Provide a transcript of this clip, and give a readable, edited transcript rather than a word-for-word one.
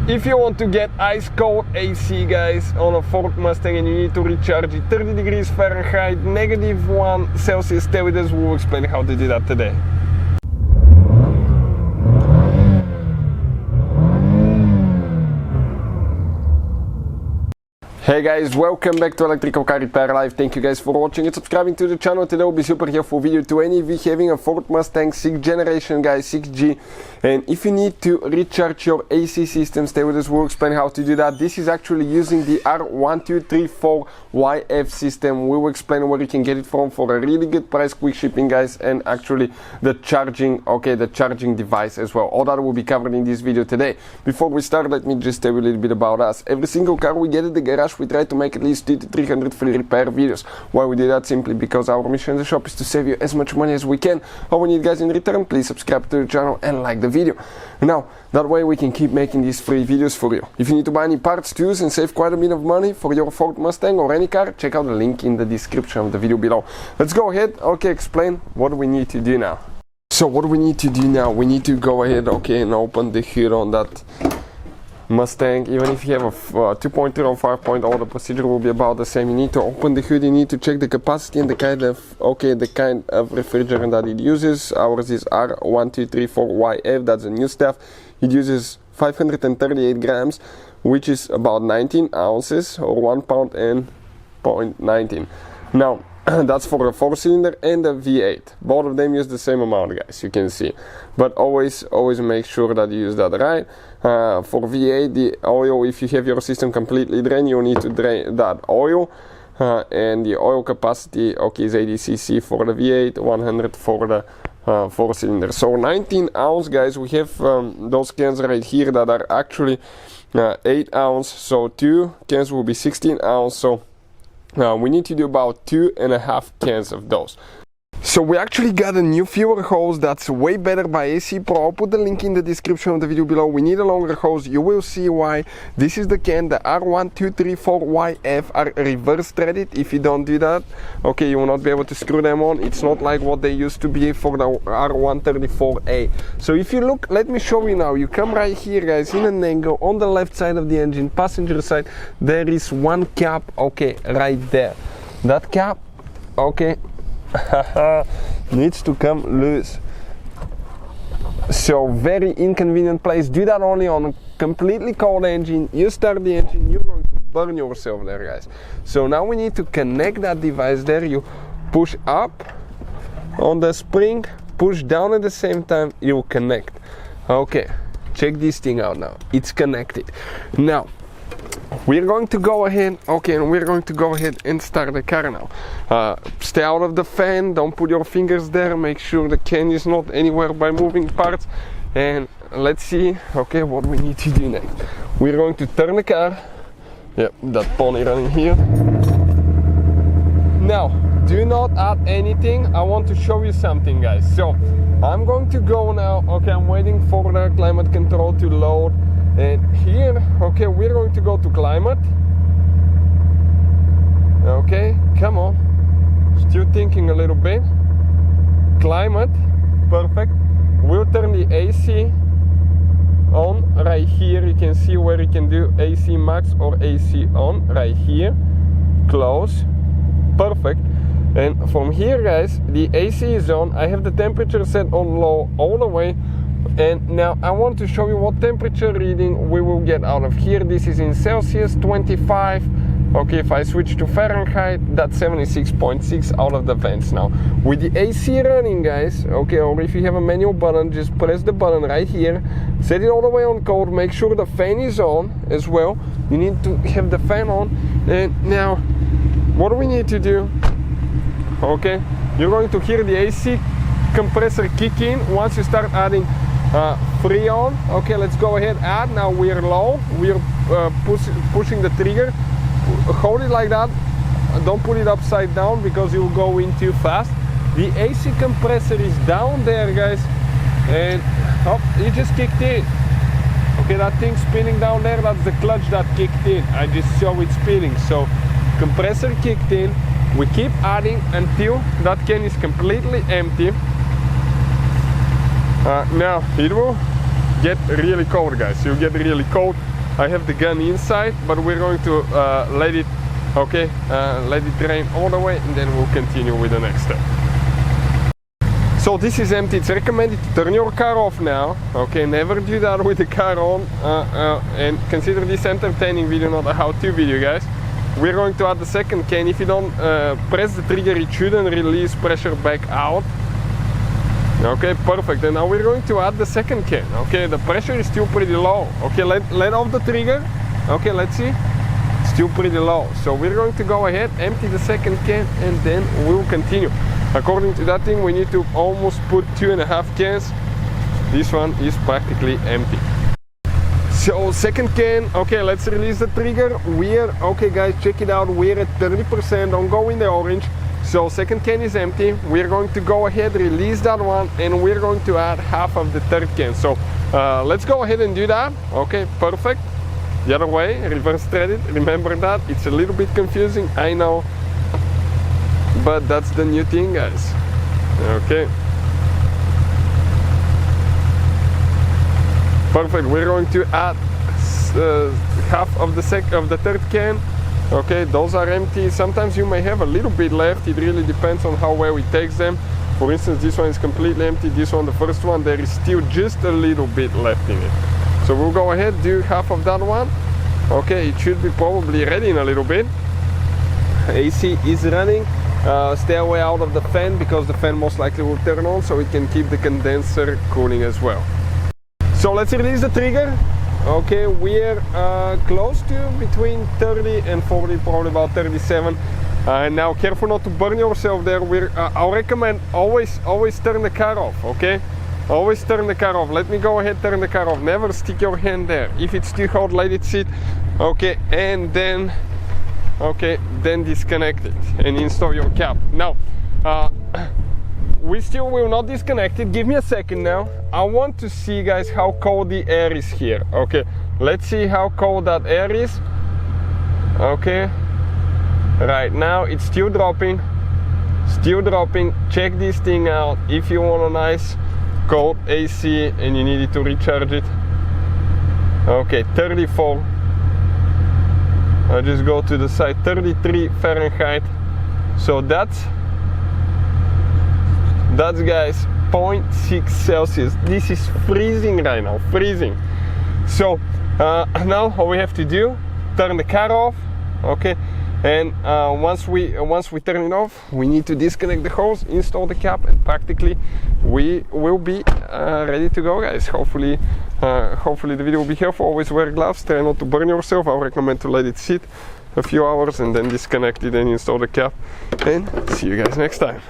If you want to get ice cold AC, guys, on a Ford Mustang and you need to recharge it 30 degrees Fahrenheit, -1 Celsius, stay with us, we'll explain how to do that today. Hey guys, welcome back to Electrical Car Repair Live. Thank you guys for watching and subscribing to the channel. Today will be super helpful video to any of you having a Ford Mustang 6th generation, guys, 6G. And if you need to recharge your AC system, stay with us, we'll explain how to do that. This is actually using the R1234YF system. We will explain where you can get it from for a really good price, quick shipping, guys, and actually the charging device as well. All that will be covered in this video today. Before we start, let me just tell you a little bit about us. Every single car we get at the garage, we try to make at least 200 to 300 free repair videos. Why we do that? Simply because our mission in the shop is to save you as much money as we can. All we need, guys, in return, please subscribe to the channel and like the video. Now, that way we can keep making these free videos for you. If you need to buy any parts, tools, and save quite a bit of money for your Ford Mustang or any car, check out the link in the description of the video below. Let's go ahead, explain what we need to do now. So what we need to do now, we need to go ahead, and open the hood on that Mustang. Even if you have a 2.0 or 5.0, the procedure will be about the same. You need to open the hood, you need to check the capacity and the kind of refrigerant that it uses. Ours is R1234YF, that's the new stuff. It uses 538 grams, which is about 19 ounces or 1 pound and 0.19. Now, that's for a 4-cylinder and a V8. Both of them use the same amount, guys, you can see. But always make sure that you use that right. For V8, the oil, if you have your system completely drained, you need to drain that oil. And the oil capacity, is 80 cc for the V8, 100 for the 4-cylinder. So 19 ounce, guys, we have those cans right here that are actually 8 ounce. So 2 cans will be 16 ounce. So we need to do about 2.5 cans of those. So we actually got a new fuel hose that's way better by AC Pro. I'll put the link in the description of the video below. We need a longer hose. You will see why. This is the can, the R1234YF are reverse threaded. If you don't do that, you will not be able to screw them on. It's not like what they used to be for the R134A. So if you look, let me show you now. You come right here, guys, in an angle on the left side of the engine, passenger side, there is one cap, right there. That cap, needs to come loose. So very inconvenient place. Do that only on a completely cold engine. You start the engine, you're going to burn yourself there, guys. So now we need to connect that device there. You push up on the spring, push down at the same time, you will connect. Check this thing out now. It's connected. Now we're going to go ahead, and start the car now. Stay out of the fan, don't put your fingers there, make sure the can is not anywhere by moving parts, and let's see, what we need to do next. We're going to turn the car, that pony running here. Now, do not add anything, I want to show you something, guys. So, I'm going to go now, I'm waiting for the climate control to load. And here, we're going to go to climate. Come on. Still thinking a little bit. Climate, perfect. We'll turn the AC on right here. You can see where you can do AC max or AC on right here. Close, perfect. And from here, guys, the AC is on. I have the temperature set on low all the way. And now I want to show you what temperature reading we will get out of here. This is in Celsius, 25. If I switch to Fahrenheit, that's 76.6 out of the vents now. With the AC running, guys, or if you have a manual button, just press the button right here, set it all the way on cold, make sure the fan is on as well. You need to have the fan on. And now, what do we need to do? You're going to hear the AC compressor kick in once you start adding Freon. Let's go ahead, add. Now we're low, we're pushing the trigger. Hold it like that, don't put it upside down because you'll go in too fast. The AC compressor is down there, guys, and it just kicked in. That thing spinning down there, that's the clutch that kicked in. I just saw it spinning. So compressor kicked in. We keep adding until that can is completely empty. Now it will get really cold, guys. You'll get really cold. I have the gun inside, but we're going to let it drain all the way, and then we'll continue with the next step. So this is empty. It's recommended to turn your car off now. Okay, never do that with the car on, and consider this entertaining video, not a how-to video, guys. We're going to add the second can. If you don't press the trigger, it shouldn't release pressure back out. Okay, perfect. And now we're going to add the second can. Okay, the pressure is still pretty low. Okay, let off the trigger. Okay, let's see. Still pretty low. So we're going to go ahead, empty the second can, and then we'll continue. According to that thing, we need to almost put 2.5 cans. This one is practically empty. So second can, okay, let's release the trigger. Okay guys, check it out, we're at 30%, don't go in the orange. So second can is empty. We're going to go ahead, release that one, and we're going to add half of the third can. So let's go ahead and do that. Okay, perfect. The other way, reverse thread it. Remember that, it's a little bit confusing, I know. But that's the new thing, guys. Okay. Perfect. We're going to add half of the third can. Okay, those are empty. Sometimes you may have a little bit left. It really depends on how well it takes them. For instance, this one is completely empty. This one, the first one, there is still just a little bit left in it. So we'll go ahead, do half of that one. Okay, it should be probably ready in a little bit. AC is running. Stay away out of the fan, because the fan most likely will turn on, so it can keep the condenser cooling as well. So let's release the trigger. Okay, we're close to between 30 and 40, probably about 37. Now careful not to burn yourself there. I'll recommend always turn the car off, okay? Always turn the car off. Let me go ahead, turn the car off. Never stick your hand there. If it's too hot, let it sit. Okay, and then disconnect it and install your cap. Now, we still will not disconnect it. Give me a second now. I want to see, guys, how cold the air is here. Okay, let's see how cold that air is. Okay, right now it's still dropping. Check this thing out. If you want a nice cold AC and you need it to recharge it. Okay, 34. I just go to the side, 33 Fahrenheit. So that's guys 0.6 Celsius. This is freezing right now, freezing. So now all we have to do, turn the car off. Okay, and once we turn it off, we need to disconnect the hose, install the cap, and practically we will be ready to go, guys. Hopefully the video will be helpful. Always wear gloves, try not to burn yourself. I recommend to let it sit a few hours and then disconnect it and install the cap, and see you guys next time.